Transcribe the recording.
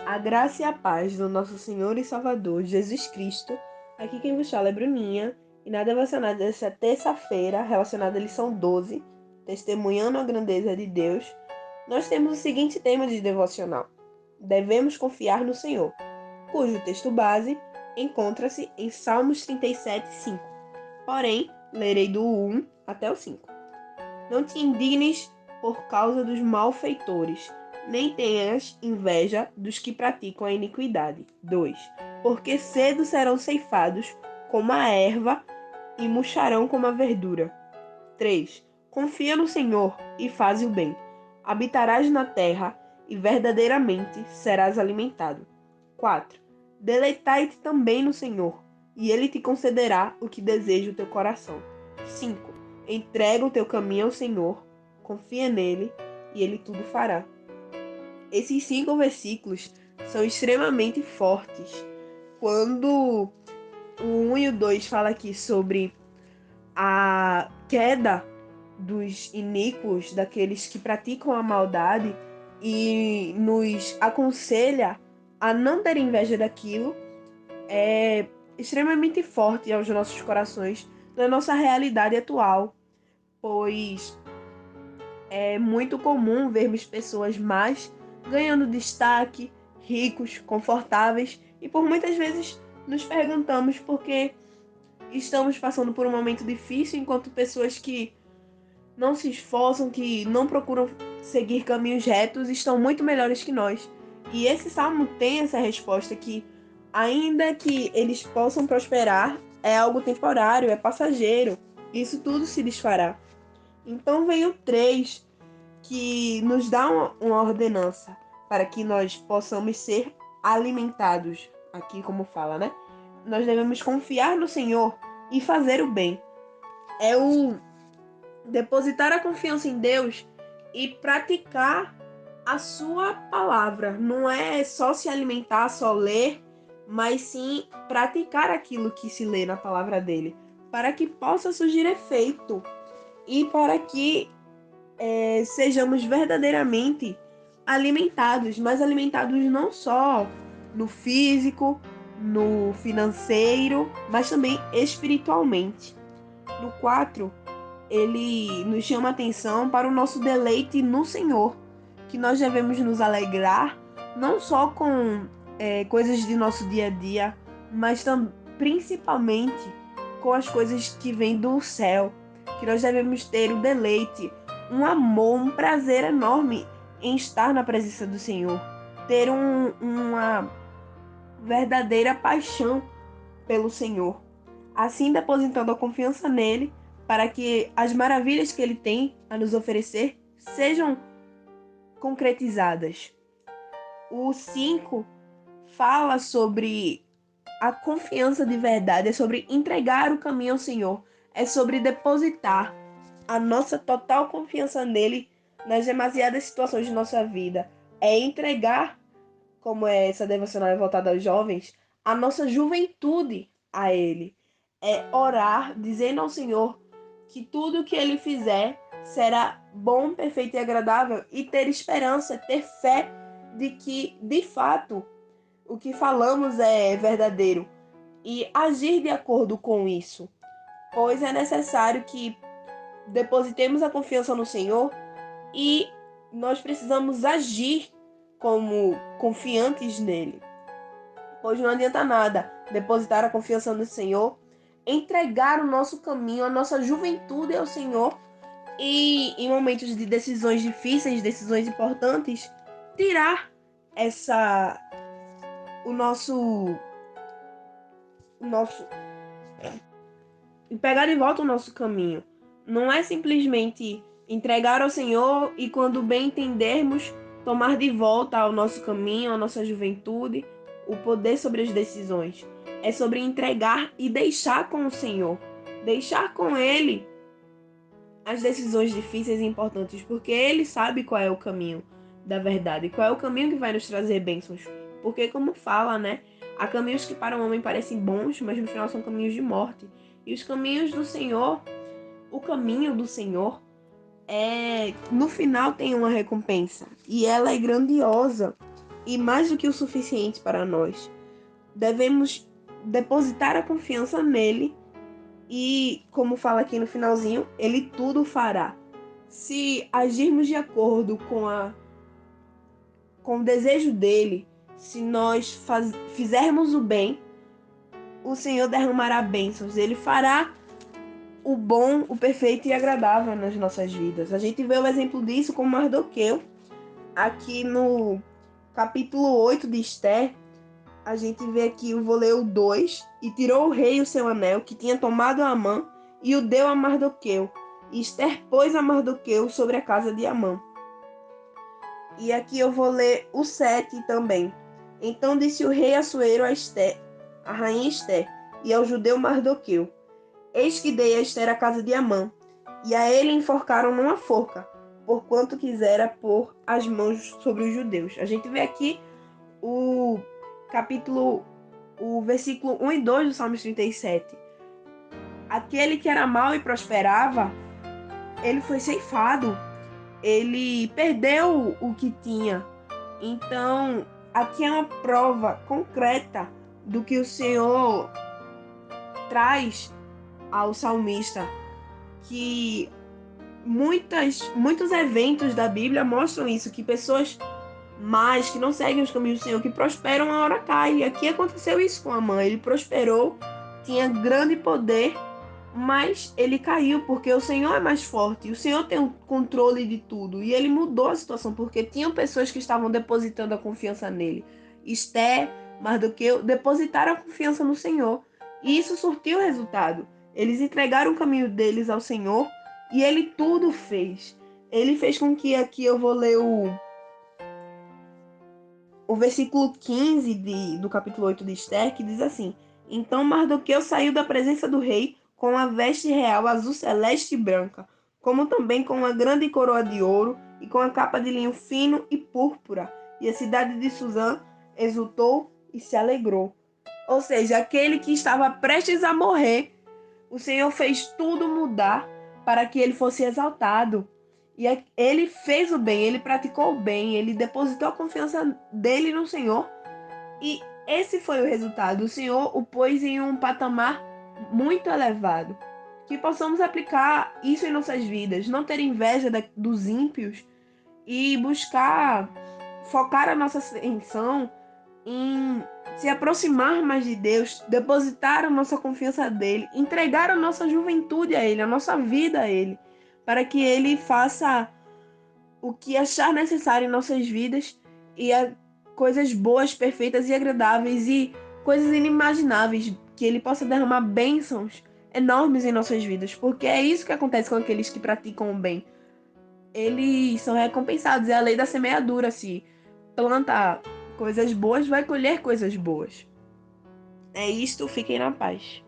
A graça e a paz do nosso Senhor e Salvador Jesus Cristo. Aqui quem vos fala é Bruninha, e na devocional dessa terça-feira, relacionada à lição 12, testemunhando a grandeza de Deus, nós temos o seguinte tema de devocional: devemos confiar no Senhor, cujo texto base encontra-se em Salmos 37:5. Porém, lerei do 1 até o 5. Não te indignes por causa dos malfeitores, nem tenhas inveja dos que praticam a iniquidade. 2. Porque cedo serão ceifados como a erva e murcharão como a verdura. 3. Confia no Senhor e faz o bem. Habitarás na terra e verdadeiramente serás alimentado. 4. Deleitai-te também no Senhor, e Ele te concederá o que deseja o teu coração. 5. Entrega o teu caminho ao Senhor, confia nele, e Ele tudo fará. Esses 5 versículos são extremamente fortes. Quando o 1 e o 2 fala aqui sobre a queda dos iníquos, daqueles que praticam a maldade, e nos aconselha a não ter inveja daquilo, é extremamente forte aos nossos corações, na nossa realidade atual, pois é muito comum vermos pessoas más ganhando destaque, ricos, confortáveis, e por muitas vezes nos perguntamos por que estamos passando por um momento difícil enquanto pessoas que não se esforçam, que não procuram seguir caminhos retos, estão muito melhores que nós. E esse salmo tem essa resposta que, ainda que eles possam prosperar, é algo temporário, é passageiro. Isso tudo se desfará. Então vem o 3, que nos dá uma ordenança para que nós possamos ser alimentados. Aqui como fala, né? Nós devemos confiar no Senhor e fazer o bem. É o depositar a confiança em Deus e praticar a sua palavra. Não é só se alimentar, só ler, mas sim praticar aquilo que se lê na palavra dele, para que possa surgir efeito e para que sejamos verdadeiramente alimentados, mas alimentados não só no físico, no financeiro, mas também espiritualmente. No 4, ele nos chama a atenção para o nosso deleite no Senhor, que nós devemos nos alegrar não só com coisas de nosso dia a dia, mas principalmente com as coisas que vêm do céu, que nós devemos ter o deleite, um amor, um prazer enorme em estar na presença do Senhor, ter uma verdadeira paixão pelo Senhor, assim depositando a confiança nele, para que as maravilhas que ele tem a nos oferecer sejam concretizadas. O 5 fala sobre a confiança de verdade, é sobre entregar o caminho ao Senhor, é sobre depositar a nossa total confiança nele nas demasiadas situações de nossa vida, é entregar, como é essa devocional voltada aos jovens, a nossa juventude a ele. É orar, dizendo ao Senhor que tudo o que ele fizer será bom, perfeito e agradável, e ter esperança, ter fé de que, de fato, o que falamos é verdadeiro e agir de acordo com isso, pois é necessário que depositemos a confiança no Senhor e nós precisamos agir como confiantes nele, pois não adianta nada depositar a confiança no Senhor, entregar o nosso caminho, a nossa juventude ao Senhor e em momentos de decisões difíceis, decisões importantes, tirar essa o nosso e pegar de volta o nosso caminho. Não é simplesmente entregar ao Senhor e, quando bem entendermos, tomar de volta ao nosso caminho, à nossa juventude, o poder sobre as decisões. É sobre entregar e deixar com o Senhor. Deixar com Ele as decisões difíceis e importantes, porque Ele sabe qual é o caminho da verdade, qual é o caminho que vai nos trazer bênçãos. Porque, como fala, né? Há caminhos que para o homem parecem bons, mas no final são caminhos de morte. E os caminhos do Senhor, o caminho do Senhor, no final tem uma recompensa. E ela é grandiosa. e mais do que o suficiente para nós. Devemos depositar a confiança nele e, como fala aqui no finalzinho, ele tudo fará. Se agirmos de acordo com o desejo dele, se nós fizermos o bem, o Senhor derramará bênçãos. Ele fará o bom, o perfeito e agradável nas nossas vidas. A gente vê o exemplo disso com Mardoqueu. Aqui no capítulo 8 de Esther, a gente vê aqui, eu vou ler o 2. E tirou o rei o seu anel, que tinha tomado Amã, e o deu a Mardoqueu. E Esther pôs a Mardoqueu sobre a casa de Amã. E aqui eu vou ler o 7 também. Então disse o rei Assuero a Esther, a rainha Esther, e ao judeu Mardoqueu: Eis que dei a Esther a casa de Amã, e a ele enforcaram numa forca, porquanto quisera pôr as mãos sobre os judeus. A gente vê aqui o versículo 1 e 2 do Salmo 37. Aquele que era mau e prosperava, ele foi ceifado, ele perdeu o que tinha. Então, aqui é uma prova concreta do que o Senhor traz ao salmista, que muitos eventos da Bíblia mostram isso, que pessoas más, que não seguem os caminhos do Senhor, que prosperam, a hora cai. E aqui aconteceu isso com Amã. Ele prosperou, tinha grande poder, mas ele caiu, porque o Senhor é mais forte, o Senhor tem o controle de tudo, e ele mudou a situação, porque tinham pessoas que estavam depositando a confiança nele. Esther, Mardoqueu, depositaram a confiança no Senhor, e isso surtiu resultado. Eles entregaram o caminho deles ao Senhor, e ele tudo fez. Ele fez com que, aqui eu vou ler o versículo 15 do capítulo 8 de Esther, que diz assim: Então Mardoqueu saiu da presença do rei com a veste real azul celeste e branca, como também com uma grande coroa de ouro e com a capa de linho fino e púrpura. E a cidade de Suzã exultou e se alegrou. Ou seja, aquele que estava prestes a morrer, o Senhor fez tudo mudar para que ele fosse exaltado. E ele fez o bem, ele praticou o bem, ele depositou a confiança dele no Senhor. E esse foi o resultado. O Senhor o pôs em um patamar muito elevado. Que possamos aplicar isso em nossas vidas, não ter inveja dos ímpios e buscar focar a nossa atenção em se aproximar mais de Deus, depositar a nossa confiança nele, entregar a nossa juventude a Ele, a nossa vida a Ele, para que Ele faça o que achar necessário em nossas vidas e coisas boas, perfeitas e agradáveis e coisas inimagináveis, que Ele possa derramar bênçãos enormes em nossas vidas, porque é isso que acontece com aqueles que praticam o bem. Eles são recompensados, é a lei da semeadura, se planta coisas boas, vai colher coisas boas. É isto, fiquem na paz.